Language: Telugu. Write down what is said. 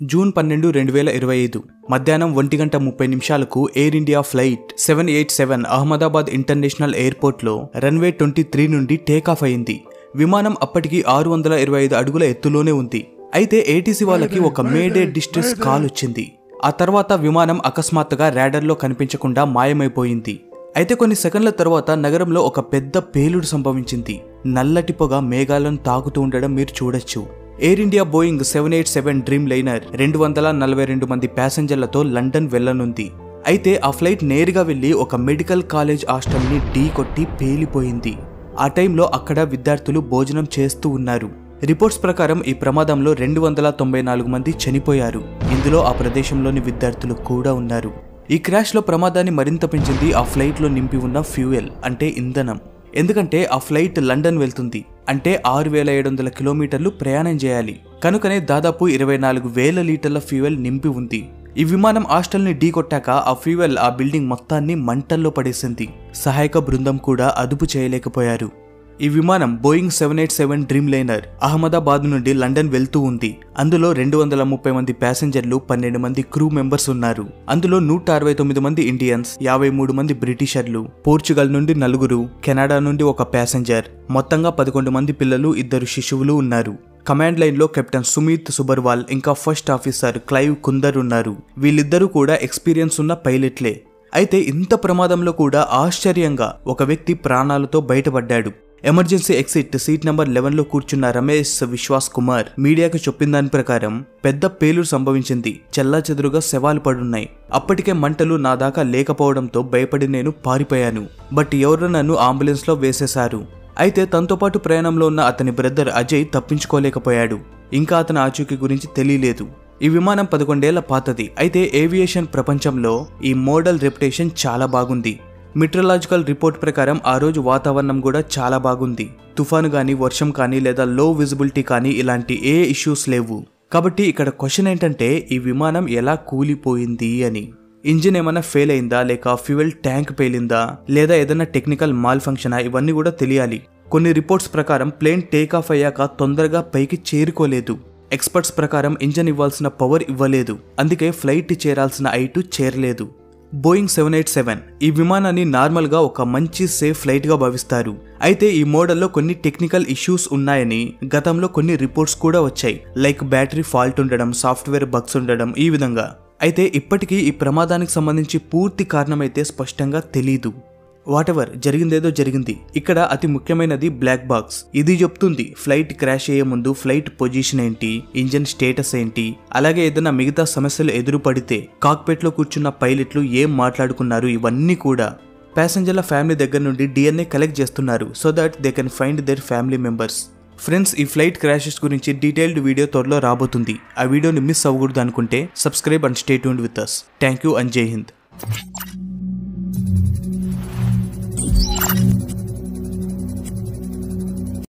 జూన్ 12, 2025 మధ్యాహ్నం 1:30 air India flight 787 Ahmedabad international ఎయిర్పోర్ట్లో రన్వే 23 నుండి టేకాఫ్ అయింది. విమానం అప్పటికి 625 అడుగుల ఎత్తులోనే ఉంది. అయితే ఏటీసీ వాళ్ళకి ఒక మేడే డిస్ట్రెస్ కాల్ వచ్చింది. ఆ తర్వాత విమానం అకస్మాత్తుగా రాడార్లో కనిపించకుండా మాయమైపోయింది. అయితే కొన్ని సెకండ్ల తర్వాత నగరంలో ఒక పెద్ద పేలుడు సంభవించింది. నల్లటి పొగ మేఘాలను తాకుతూ ఉండడం మీరు చూడొచ్చు. Air India Boeing 787 dream liner 242 మంది ప్యాసింజర్లతో లండన్ వెళ్లనుంది. అయితే ఆ ఫ్లైట్ నేరుగా వెళ్లి ఒక మెడికల్ కాలేజ్ హాస్టల్ని ఢీ కొట్టి పేలిపోయింది. ఆ టైంలో అక్కడ విద్యార్థులు భోజనం చేస్తూ ఉన్నారు. రిపోర్ట్స్ ప్రకారం ఈ ప్రమాదంలో 294 మంది చనిపోయారు. ఇందులో ఆ ప్రదేశంలోని విద్యార్థులు కూడా ఉన్నారు. ఈ క్రాష్ లో ప్రమాదాన్ని మరింత పెంచింది ఆ ఫ్లైట్ లో నింపి ఉన్న ఫ్యూయల్ అంటే ఇంధనం. ఎందుకంటే ఆ ఫ్లైట్ లండన్ వెళ్తుంది అంటే 6700 కిలోమీటర్లు ప్రయాణం చేయాలి. కనుకనే దాదాపు 24,000 లీటర్ల ఫ్యూయల్ నింపి ఉంది. ఈ విమానం హాస్టల్ని ఢీకొట్టాక ఆ ఫ్యూయల్ ఆ బిల్డింగ్ మొత్తాన్ని మంటల్లో పడేసింది. సహాయక బృందం కూడా అదుపు చేయలేకపోయారు. ఈ విమానం బోయింగ్ 787 డ్రీమ్ లైనర్ అహ్మదాబాద్ నుండి లండన్ వెళ్తూ ఉంది. అందులో 230 మంది ప్యాసింజర్లు, 12 మంది క్రూ మెంబర్స్ ఉన్నారు. అందులో 169 మంది ఇండియన్స్, 53 మంది బ్రిటిషర్లు, పోర్చుగల్ నుండి 4, కెనడా నుండి ఒక ప్యాసింజర్, మొత్తంగా 11 మంది పిల్లలు, 2 శిశువులు ఉన్నారు. కమాండ్ లైన్ లో కెప్టెన్ సుమిత్ సుబర్వాల్ ఇంకా ఫస్ట్ ఆఫీసర్ క్లైవ్ కుందర్ ఉన్నారు. వీళ్ళిద్దరూ కూడా ఎక్స్పీరియన్స్ ఉన్న పైలట్లే. అయితే ఇంత ప్రమాదంలో కూడా ఆశ్చర్యంగా ఒక వ్యక్తి ప్రాణాలతో బయటపడ్డాడు. ఎమర్జెన్సీ ఎగ్జిట్ సీట్ నెంబర్ 11లో కూర్చున్న రమేష్ విశ్వాస్ కుమార్ మీడియాకు చెప్పిన దాని ప్రకారం పెద్ద పేలుడు సంభవించింది. చెల్లాచెదురుగా శవాలు పడున్నాయి. అప్పటికే మంటలు నా దాకా లేకపోవడంతో భయపడి నేను పారిపోయాను. బట్ ఎవరో నన్ను అంబులెన్స్ లో వేసేశారు. అయితే తనతో పాటు ప్రయాణంలో ఉన్న అతని బ్రదర్ అజయ్ తప్పించుకోలేకపోయాడు. ఇంకా అతని ఆచూకీ గురించి తెలియలేదు. ఈ విమానం 11 ఏళ్ల పాతది. అయితే ఏవియేషన్ ప్రపంచంలో ఈ మోడల్ రెప్యుటేషన్ చాలా బాగుంది. మెట్రలాజికల్ రిపోర్ట్ ప్రకారం ఆ రోజు వాతావరణం కూడా చాలా బాగుంది. తుఫాను కానీ, వర్షం కానీ లేదా లో విజిబిలిటీ కానీ ఇలాంటి ఏ ఇష్యూస్ లేవు. కాబట్టి ఇక్కడ క్వశ్చన్ ఏంటంటే ఈ విమానం ఎలా కూలిపోయింది అని. ఇంజిన్ ఏమైనా ఫెయిల్ అయిందా, లేక ఫ్యూయల్ ట్యాంక్ పేలిందా, లేదా ఏదైనా టెక్నికల్ మాల్ ఫంక్షనా, ఇవన్నీ కూడా తెలియాలి. కొన్ని రిపోర్ట్స్ ప్రకారం ప్లేన్ టేక్ ఆఫ్ అయ్యాక తొందరగా పైకి చేరుకోలేదు. ఎక్స్పర్ట్స్ ప్రకారం ఇంజిన్ ఇవ్వాల్సిన పవర్ ఇవ్వలేదు. అందుకే ఫ్లైట్ చేరాల్సిన హైట్ చేరలేదు. బోయింగ్ 787 ఈ విమానాన్ని నార్మల్ గా ఒక మంచి సేఫ్ ఫ్లైట్ గా భావిస్తారు. అయితే ఈ మోడల్లో కొన్ని టెక్నికల్ ఇష్యూస్ ఉన్నాయని గతంలో కొన్ని రిపోర్ట్స్ కూడా వచ్చాయి. లైక్ బ్యాటరీ ఫాల్ట్ ఉండడం, సాఫ్ట్వేర్ బగ్స్ ఉండడం, ఈ విధంగా. అయితే ఇప్పటికీ ఈ ప్రమాదానికి సంబంధించి పూర్తి కారణమైతే స్పష్టంగా తెలీదు. వాటెవర్, జరిగిందేదో జరిగింది. ఇక్కడ అతి ముఖ్యమైనది బ్లాక్ బాక్స్. ఇది చెప్తుంది ఫ్లైట్ క్రాష్ అయ్యే ముందు ఫ్లైట్ పొజిషన్ ఏంటి, ఇంజిన్ స్టేటస్ ఏంటి, అలాగే ఏదైనా మిగతా సమస్యలు ఎదురుపడితే కాక్పిట్ లో కూర్చున్న పైలట్లు ఏం మాట్లాడుకున్నారు, ఇవన్నీ కూడా. ప్యాసింజర్ల ఫ్యామిలీ దగ్గర నుండి DNA కలెక్ట్ చేస్తున్నారు so that they can find their family members. Friends, ఈ ఫ్లైట్ క్రాషెస్ గురించి డీటెయిల్డ్ వీడియో త్వరలో రాబోతుంది. ఆ వీడియోని మిస్ అవ్వకూడదు అనుకుంటే subscribe and stay tuned with us. Thank you and జై హింద్.